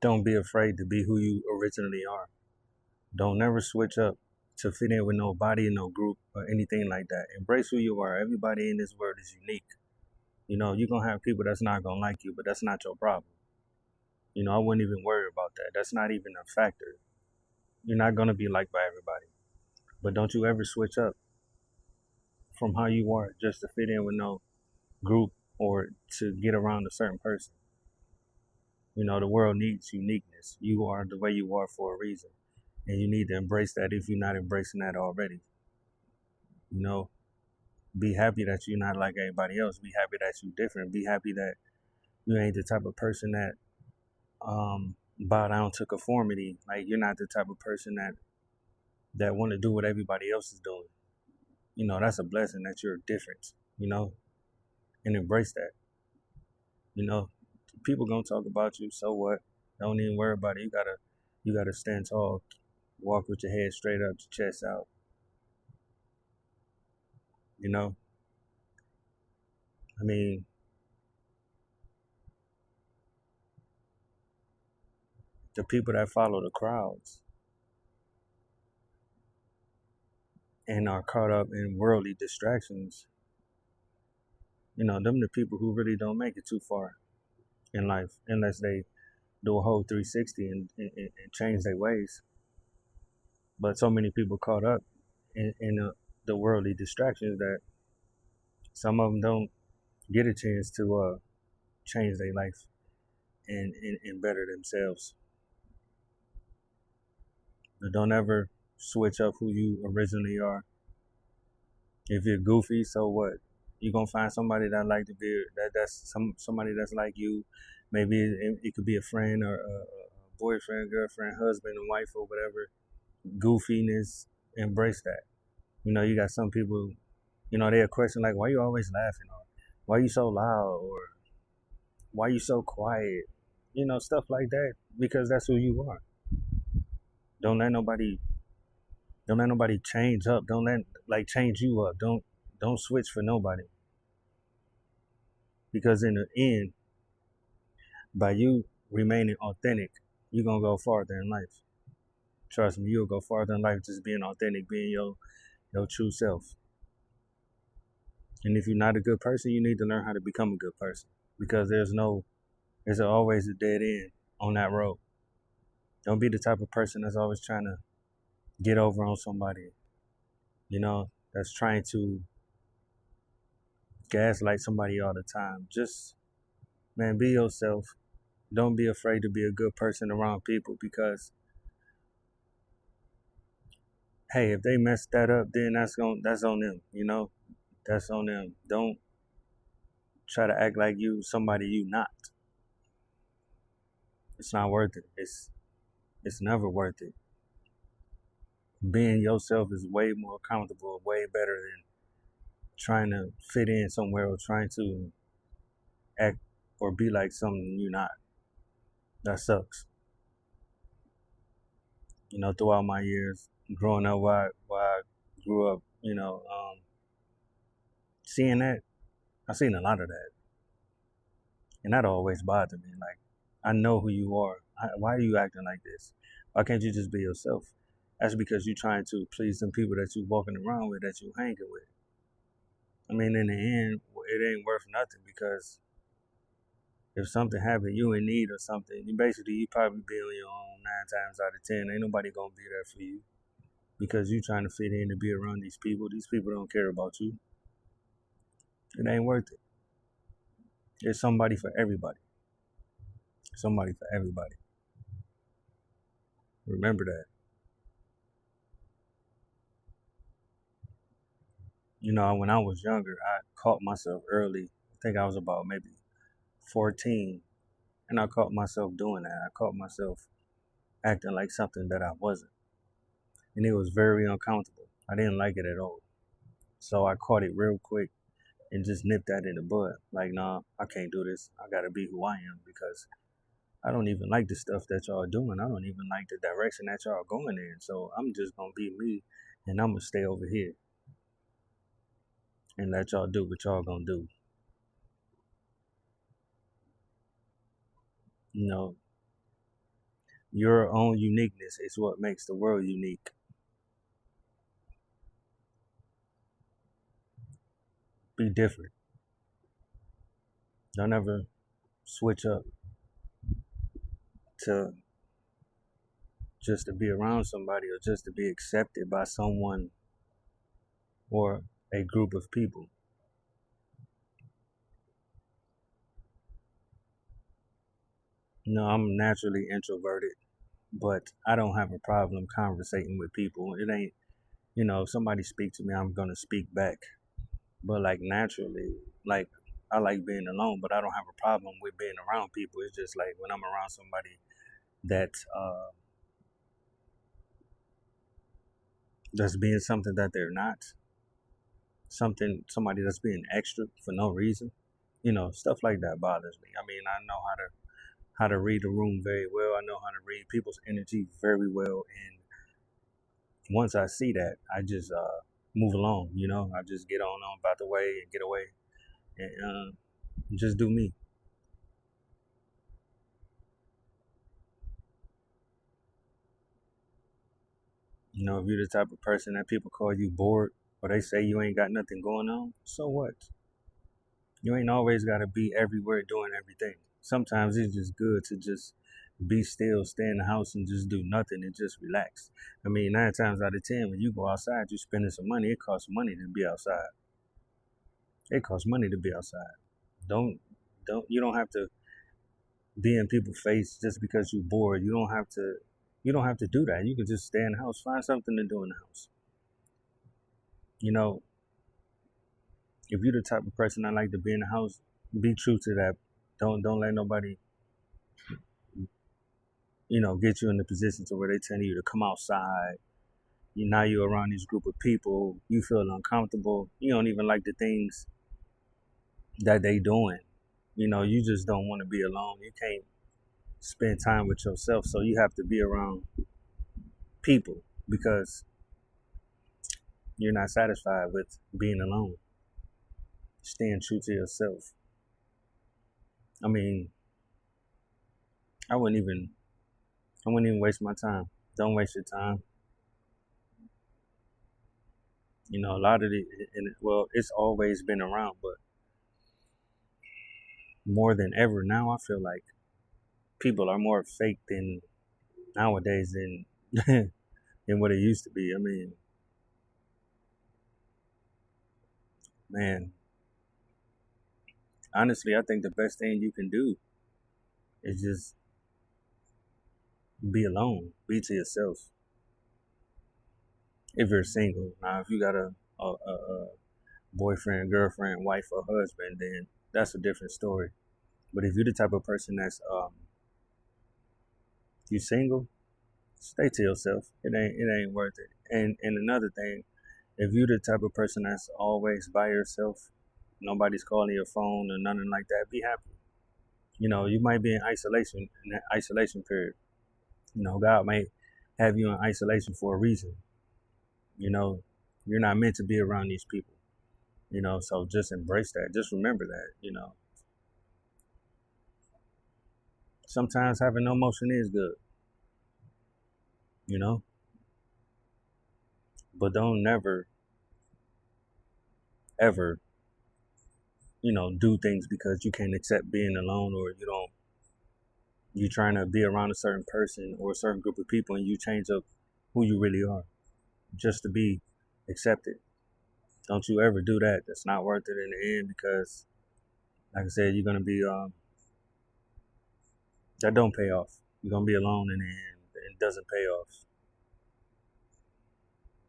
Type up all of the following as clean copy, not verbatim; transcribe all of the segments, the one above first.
Don't be afraid to be who you originally are. Don't never switch up to fit in with nobody, no group, or anything like that. Embrace who you are. Everybody in this world is unique. You're gonna have people that's not gonna like you, but that's not your problem. I wouldn't even worry about that. That's not even a factor. You're not gonna be liked by everybody. But don't you ever switch up from how you are just to fit in with no group or to get around a certain person. The world needs uniqueness. You are the way you are for a reason. And you need to embrace that if you're not embracing that already. You know, be happy that you're not like everybody else. Be happy that you're different. Be happy that you ain't the type of person that bow down to conformity. Like you're not the type of person that want to do what everybody else is doing. That's a blessing that you're different. And embrace that. You know, People gonna talk about you. So what? Don't even worry about it. You gotta stand tall. Walk with your head straight up, your chest out. You know, I mean, the people that follow the crowds and are caught up in worldly distractions, them the people who really don't make it too far in life unless they do a whole 360 and change their ways. But so many people caught up in the worldly distractions that some of them don't get a chance to change their life and better themselves. But don't ever switch up who you originally are. If you're goofy, so what? You're gonna find somebody that like to be that's somebody that's like you. Maybe it could be a friend or a boyfriend, girlfriend, husband, and wife, or whatever. Goofiness, embrace that. You got some people. They'll question like, "Why you always laughing?" Or "Why you so loud?" Or "Why you so quiet?" Stuff like that. Because that's who you are. Don't let nobody don't let nobody change up. Don't let like change you up. Don't switch for nobody. Because in the end, by you remaining authentic, you're gonna go farther in life. Trust me, you'll go farther in life just being authentic, being your true self. And if you're not a good person, you need to learn how to become a good person. Because there's always a dead end on that road. Don't be the type of person that's always trying to get over on somebody, that's trying to gaslight somebody all the time. Just, man, be yourself. Don't be afraid to be a good person around people because, hey, if they mess that up, then that's on them. That's on them. Don't try to act like you somebody you not. It's not worth it. It's never worth it. Being yourself is way more comfortable, way better than trying to fit in somewhere or trying to act or be like something you're not. That sucks. Throughout my years growing up, while I grew up, seeing that, I seen a lot of that, and that always bothered me. Like, I know who you are. Why are you acting like this? Why can't you just be yourself? That's because you're trying to please some people that you walking around with, that you hanging with. I mean, in the end, it ain't worth nothing because if something happened, you in need or something, you probably be on your own 9 times out of 10. Ain't nobody gonna be there for you because you trying to fit in to be around these people. These people don't care about you. It ain't worth it. There's somebody for everybody. Somebody for everybody. Remember that. When I was younger, I caught myself early. I think I was about maybe 14, and I caught myself doing that. I caught myself acting like something that I wasn't, and it was very uncomfortable. I didn't like it at all. So I caught it real quick and just nipped that in the bud. Like, nah, I can't do this. I gotta be who I am because I don't even like the stuff that y'all doing. I don't even like the direction that y'all going in. So I'm just gonna be me, and I'm gonna stay over here and let y'all do what y'all gonna do. You know, Your own uniqueness is what makes the world unique. Be different. Don't ever switch up to just to be around somebody or just to be accepted by someone or a group of people. No, I'm naturally introverted, but I don't have a problem conversating with people. It ain't, if somebody speak to me, I'm gonna speak back. But like naturally, like I like being alone, but I don't have a problem with being around people. It's just like when I'm around somebody that that's being something that they're not, somebody that's being extra for no reason. Stuff like that bothers me. I mean, I know how to read the room very well. I know how to read people's energy very well, and once I see that, I just move along. I just get on about the way and get away and just do me. If you're the type of person that people call you bored or they say you ain't got nothing going on, so what? You ain't always got to be everywhere doing everything. Sometimes it's just good to just be still, stay in the house and just do nothing and just relax. I mean, 9 times out of 10, when you go outside, you're spending some money. It costs money to be outside. It costs money to be outside. Don't, you don't have to be in people's face just because you're bored. You don't have to do that. You can just stay in the house, find something to do in the house. You know, if you're the type of person that like to be in the house, be true to that. Don't let nobody, get you in the position to where they telling you to come outside. Now you're around this group of people, you feel uncomfortable. You don't even like the things that they doing. You just don't want to be alone. You can't spend time with yourself, so you have to be around people because you're not satisfied with being alone. Staying true to yourself. I mean, I wouldn't even I wouldn't even waste my time. Don't waste your time. A lot of it, and well, it's always been around, but more than ever now, I feel like people are more fake than nowadays than than what it used to be. I mean, man, honestly, I think the best thing you can do is just be alone, be to yourself. If you're single, now if you got a boyfriend, girlfriend, wife, or husband, then that's a different story. But if you're the type of person that's you single, stay to yourself. It ain't worth it. And another thing, if you're the type of person that's always by yourself, nobody's calling your phone or nothing like that, be happy. You might be in isolation in that isolation period. God might have you in isolation for a reason. You know, you're not meant to be around these people. So just embrace that. Just remember that. Sometimes having no emotion is good. You know, but don't never ever do things because you can't accept being alone or you trying to be around a certain person or a certain group of people and you change up who you really are just to be accepted. Don't you ever do that. That's not worth it in the end because, like I said, you're gonna be that don't pay off. You're gonna be alone in the end. It doesn't pay off.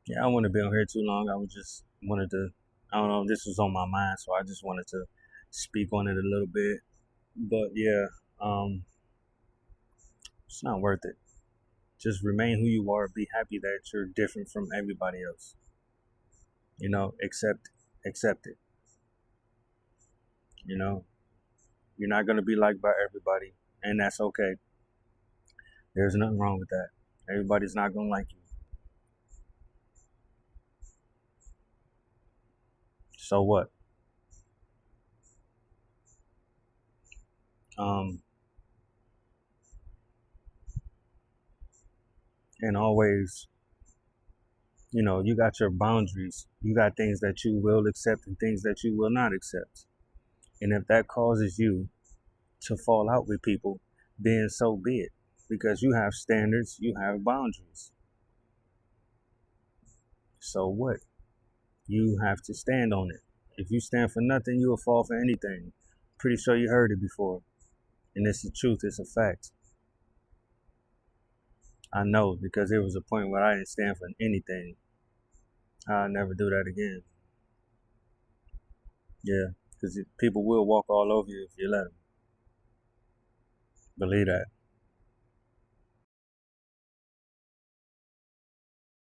Yeah, I don't want to be on here too long. I was just wanted to. I don't know. This was on my mind, so I just wanted to speak on it a little bit. But yeah, it's not worth it. Just remain who you are. Be happy that you're different from everybody else. Accept it. You know, you're not gonna be liked by everybody, and that's okay. There's nothing wrong with that. Everybody's not gonna like you. So what? Um, And always, you got your boundaries. You got things that you will accept and things that you will not accept. And if that causes you to fall out with people, then so be it. Because you have standards, you have boundaries. So what? You have to stand on it. If you stand for nothing, you will fall for anything. Pretty sure you heard it before. And it's the truth, it's a fact. I know because there was a point where I didn't stand for anything. I'll never do that again. Yeah, because people will walk all over you if you let them. Believe that.